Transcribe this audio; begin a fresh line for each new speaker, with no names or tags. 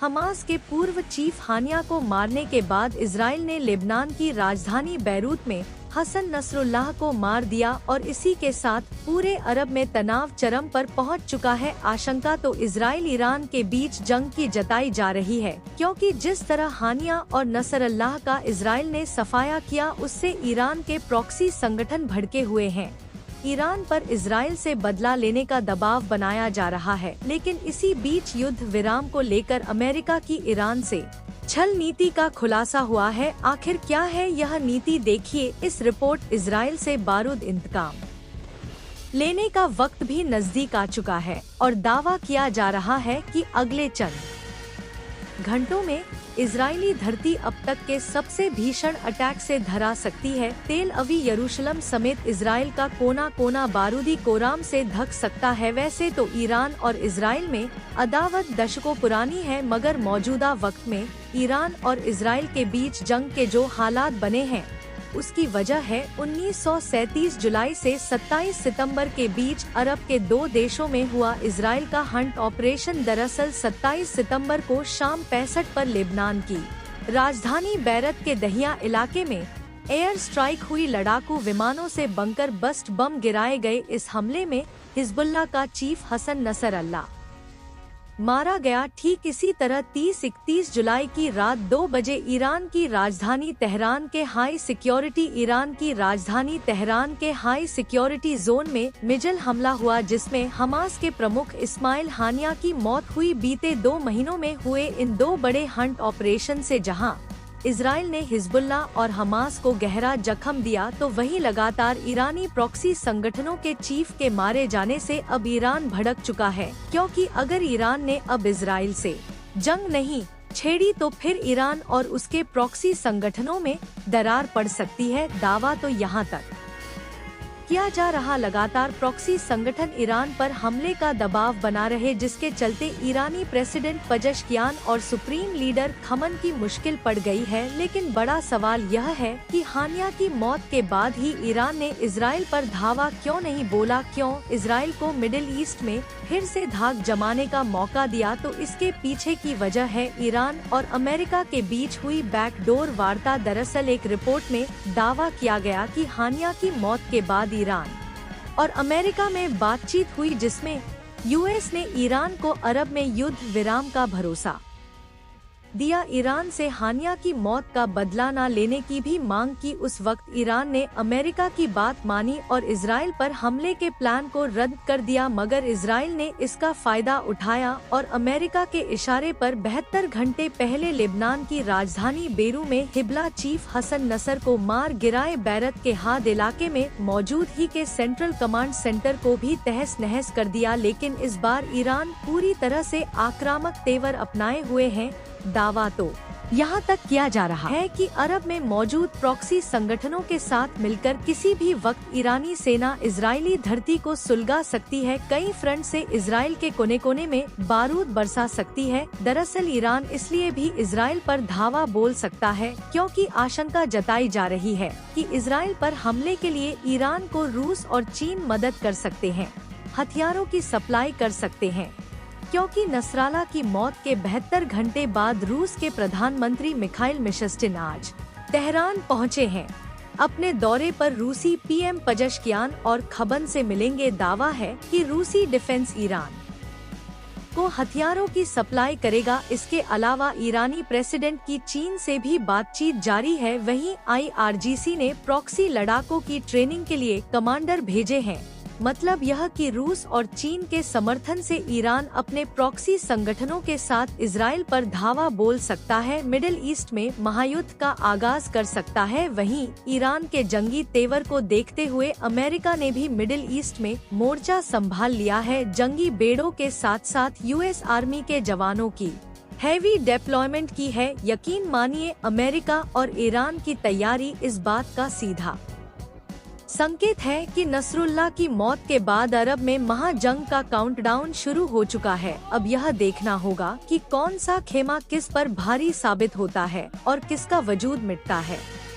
Hamas के पूर्व chief Haniyeh को मारने के बाद इजराइल ने लेबनान की राजधानी बैरूत में हसन नसरुल्लाह को मार दिया और इसी के साथ पूरे अरब में तनाव चरम पर पहुंच चुका है। आशंका तो इजराइल ईरान के बीच जंग की जताई जा रही है, क्योंकि जिस तरह हानिया और नसरुल्लाह का इजराइल ने सफाया किया, उससे ईरान के प्रॉक्सी संगठन भड़के हुए हैं। ईरान पर इजराइल से बदला लेने का दबाव बनाया जा रहा है, लेकिन इसी बीच युद्ध विराम को लेकर अमेरिका की ईरान से छल नीति का खुलासा हुआ है। आखिर क्या है यह नीति, देखिए इस रिपोर्ट। इजराइल से बारूद इंतकाम लेने का वक्त भी नजदीक आ चुका है और दावा किया जा रहा है कि अगले चंद घंटों में इजरायली धरती अब तक के सबसे भीषण अटैक से धरा सकती है। तेल अवी यरूशलेम समेत इजराइल का कोना कोना बारूदी कोराम से ढक सकता है। वैसे तो ईरान और इजराइल में अदावत दशकों पुरानी है, मगर मौजूदा वक्त में ईरान और इजराइल के बीच जंग के जो हालात बने हैं, उसकी वजह है 1937 जुलाई से 27 सितंबर के बीच अरब के दो देशों में हुआ इजराइल का हंट ऑपरेशन। दरअसल 27 सितंबर को शाम 65 पर लेबनान की राजधानी बैरत के दहिया इलाके में एयर स्ट्राइक हुई। लड़ाकू विमानों से बंकर बस्ट बम गिराए गए। इस हमले में हिजबुल्लाह का चीफ हसन नसरुल्लाह मारा गया। ठीक इसी तरह 30-31 जुलाई की रात 2 बजे ईरान की राजधानी तेहरान के हाई सिक्योरिटी जोन में मिजल हमला हुआ, जिसमें हमास के प्रमुख इस्माइल हानिया की मौत हुई। बीते 2 महीनों में हुए इन 2 बड़े हंट ऑपरेशन से जहां इजराइल ने हिजबुल्लाह और हमास को गहरा जख्म दिया, तो वहीं लगातार ईरानी प्रॉक्सी संगठनों के चीफ के मारे जाने से अब ईरान भड़क चुका है, क्योंकि अगर ईरान ने अब इजराइल से जंग नहीं छेड़ी तो फिर ईरान और उसके प्रॉक्सी संगठनों में दरार पड़ सकती है। दावा तो यहाँ तक किया जा रहा, लगातार प्रॉक्सी संगठन ईरान पर हमले का दबाव बना रहे, जिसके चलते ईरानी प्रेसिडेंट पजेश्कियान और सुप्रीम लीडर खमन की मुश्किल पड़ गई है। लेकिन बड़ा सवाल यह है कि हानिया की मौत के बाद ही ईरान ने इजराइल पर धावा क्यों नहीं बोला, क्यों इजराइल को मिडिल ईस्ट में फिर से धाक जमाने का मौका दिया। तो इसके पीछे की वजह है ईरान और अमेरिका के बीच हुई बैकडोर वार्ता। दरअसल एक रिपोर्ट में दावा किया गया कि हानिया की मौत के बाद ईरान और अमेरिका में बातचीत हुई, जिसमें यूएस ने ईरान को अरब में युद्ध विराम का भरोसा दिया। ईरान से हानिया की मौत का बदला न लेने की भी मांग की। उस वक्त ईरान ने अमेरिका की बात मानी और इजराइल पर हमले के प्लान को रद्द कर दिया, मगर इजराइल ने इसका फायदा उठाया और अमेरिका के इशारे पर 72 घंटे पहले लेबनान की राजधानी बेरू में हिजबुल्लाह चीफ हसन नसर को मार गिराए। बैरत के हाद इलाके में मौजूद ही के सेंट्रल कमांड सेंटर को भी तहस नहस कर दिया। लेकिन इस बार ईरान पूरी तरह से आक्रामक तेवर अपनाए हुए है। दावा तो यहाँ तक किया जा रहा है कि अरब में मौजूद प्रॉक्सी संगठनों के साथ मिलकर किसी भी वक्त ईरानी सेना इजरायली धरती को सुलगा सकती है, कई फ्रंट से इजराइल के कोने कोने में बारूद बरसा सकती है। दरअसल ईरान इसलिए भी इजराइल पर धावा बोल सकता है, क्योंकि आशंका जताई जा रही है कि इजराइल पर हमले के लिए ईरान को रूस और चीन मदद कर सकते हैं, हथियारों की सप्लाई कर सकते हैं, क्योंकि नसराला की मौत के 72 घंटे बाद रूस के प्रधानमंत्री मिखाइल मिशस्टिन आज तेहरान पहुंचे हैं। अपने दौरे पर रूसी पीएम पजेश्कियान और खबन से मिलेंगे। दावा है कि रूसी डिफेंस ईरान को हथियारों की सप्लाई करेगा। इसके अलावा ईरानी प्रेसिडेंट की चीन से भी बातचीत जारी है। वहीं IRGC ने प्रॉक्सी लड़ाकों की ट्रेनिंग के लिए कमांडर भेजे हैं। मतलब यह कि रूस और चीन के समर्थन से ईरान अपने प्रॉक्सी संगठनों के साथ इजराइल पर धावा बोल सकता है, मिडिल ईस्ट में महायुद्ध का आगाज कर सकता है। वहीं ईरान के जंगी तेवर को देखते हुए अमेरिका ने भी मिडिल ईस्ट में मोर्चा संभाल लिया है। जंगी बेड़ों के साथ साथ यूएस आर्मी के जवानों की हैवी डिप्लॉयमेंट की है। यकीन मानिए, अमेरिका और ईरान की तैयारी इस बात का सीधा संकेत है कि नसरुल्लाह की मौत के बाद अरब में महाजंग का काउंटडाउन शुरू हो चुका है। अब यह देखना होगा कि कौन सा खेमा किस पर भारी साबित होता है और किसका वजूद मिटता है।